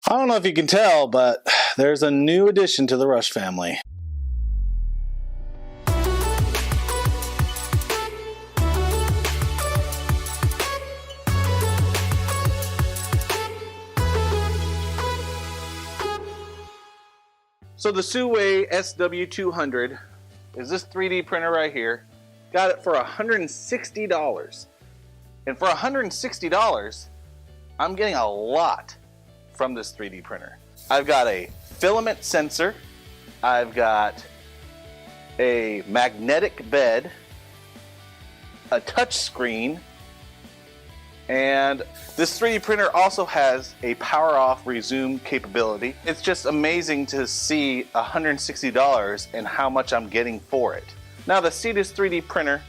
I don't know if you can tell, but there's a new addition to the Rush family. So the Sooway sw200 is this 3D printer right here. Got it for $160. And for $160, I'm getting a lot from this 3D printer. I've got a filament sensor, I've got a magnetic bed, a touch screen, and this 3D printer also has a power off resume capability. It's just amazing to see $160 and how much I'm getting for it. Now the Cetus 3D printer,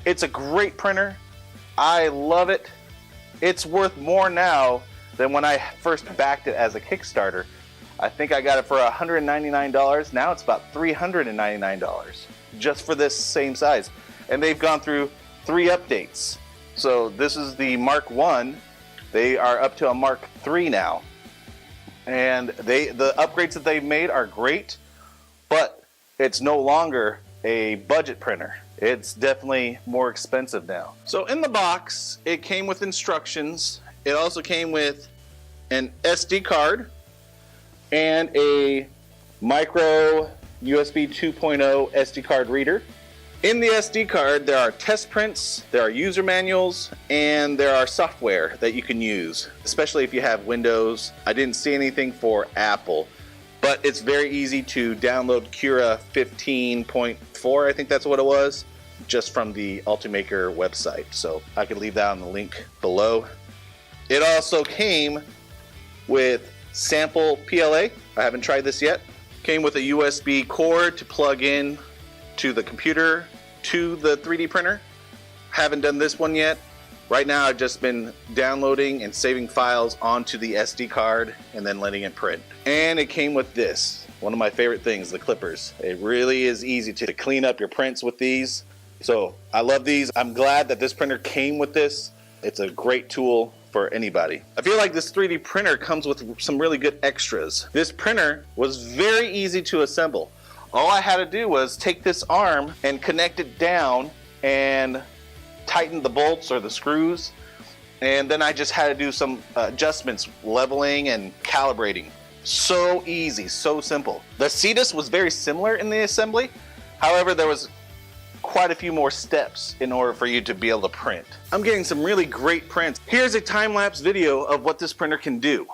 it's a great printer. I love it. It's worth more now than when I first backed it as a Kickstarter. I think I got it for $199. Now it's about $399 just for this same size. And they've gone through 3 updates. So this is the Mark 1. They are up to a Mark 3 now. And the upgrades that they've made are great, but it's no longer a budget printer. It's definitely more expensive now. So in the box, it came with instructions. It also came with an SD card and a micro USB 2.0 SD card reader. In the SD card, there are test prints, there are user manuals, and there are software that you can use, especially if you have Windows. I didn't see anything for Apple, but it's very easy to download Cura 15.4, I think that's what it was, just from the Ultimaker website. So I could leave that on the link below. It also came with sample PLA. I haven't tried this yet. Came with a USB cord to plug in to the computer, to the 3D printer. Haven't done this one yet. Right now I've just been downloading and saving files onto the SD card and then letting it print. And it came with this, one of my favorite things, the clippers. It really is easy to clean up your prints with these. So I love these. I'm glad that this printer came with this. It's a great tool for anybody. I feel like this 3D printer comes with some really good extras. This printer was very easy to assemble. All I had to do was take this arm and connect it down and tighten the bolts or the screws, and then I just had to do some adjustments, leveling and calibrating. So easy, so simple. The Cetus was very similar in the assembly. However, there was quite a few more steps in order for you to be able to print. I'm getting some really great prints. Here's a time-lapse video of what this printer can do.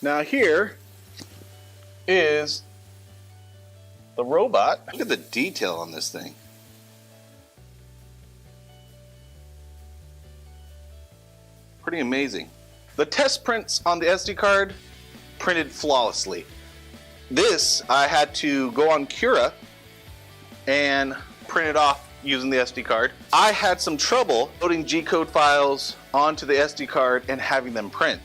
Now here is the robot. Look at the detail on this thing. Pretty amazing. The test prints on the SD card printed flawlessly. This, I had to go on Cura and print it off using the SD card. I had some trouble loading G-code files onto the SD card and having them print.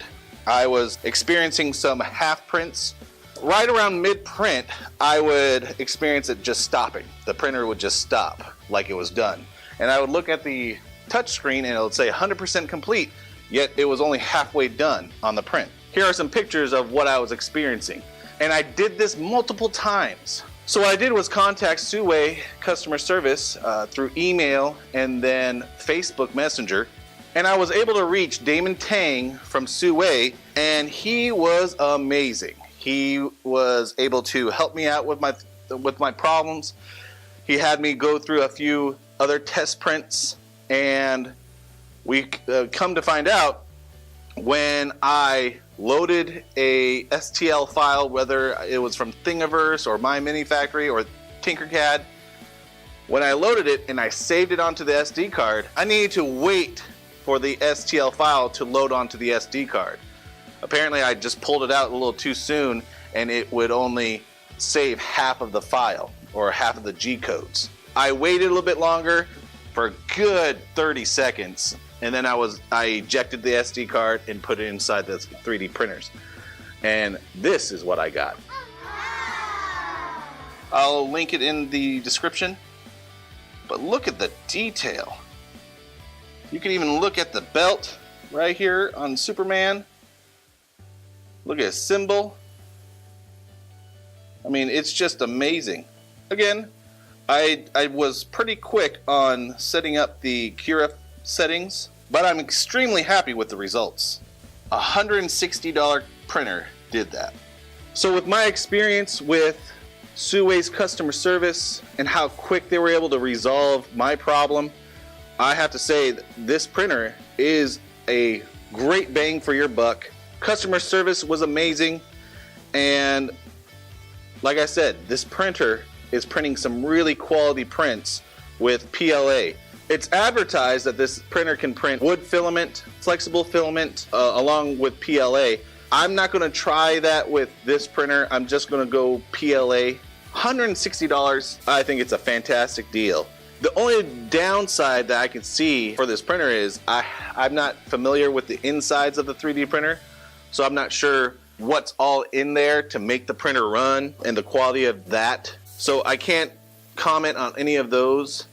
I was experiencing some half prints. Right around mid-print, I would experience it just stopping. The printer would just stop like it was done. And I would look at the touch screen and it would say 100% complete, yet it was only halfway done on the print. Here are some pictures of what I was experiencing. And I did this multiple times. So what I did was contact Sooway customer service through email and then Facebook Messenger. And I was able to reach Damon Tang from Sooway, and he was amazing. He was able to help me out with my problems. He had me go through a few other test prints, and we come to find out when I loaded a STL file, whether it was from Thingiverse or My Mini Factory or Tinkercad, when I loaded it and I saved it onto the SD card, I needed to wait for the STL file to load onto the SD card. Apparently I just pulled it out a little too soon, and it would only save half of the file or half of the G codes. I waited a little bit longer for a good 30 seconds, and then I ejected the SD card and put it inside the 3D printers. And this is what I got. I'll link it in the description, but look at the detail. You can even look at the belt right here on Superman. Look at his symbol. I mean, it's just amazing. Again, I was pretty quick on setting up the Cura settings, but I'm extremely happy with the results. A $160 printer did that. So with my experience with Sooway's customer service and how quick they were able to resolve my problem, I have to say that this printer is a great bang for your buck. Customer service was amazing, and like I said, this printer is printing some really quality prints with PLA. It's advertised that this printer can print wood filament, flexible filament, along with PLA. I'm not going to try that with this printer. I'm just going to go PLA. $160, I think it's a fantastic deal. The only downside that I can see for this printer is I'm not familiar with the insides of the 3D printer, so I'm not sure what's all in there to make the printer run and the quality of that. So I can't comment on any of those,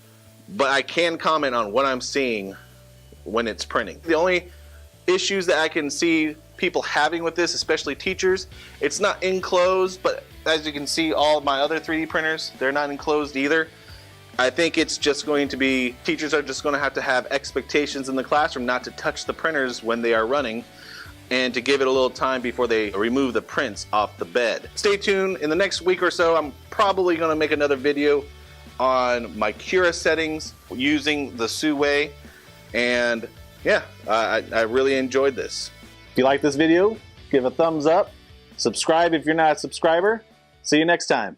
but I can comment on what I'm seeing when it's printing. The only issues that I can see people having with this, especially teachers, it's not enclosed, but as you can see, all of my other 3D printers, they're not enclosed either. I think it's just going to be, teachers are just going to have expectations in the classroom not to touch the printers when they are running, and to give it a little time before they remove the prints off the bed. Stay tuned. In the next week or so, I'm probably going to make another video on my Cura settings using the Sooway, and yeah, I really enjoyed this. If you like this video, give a thumbs up, subscribe if you're not a subscriber. See you next time.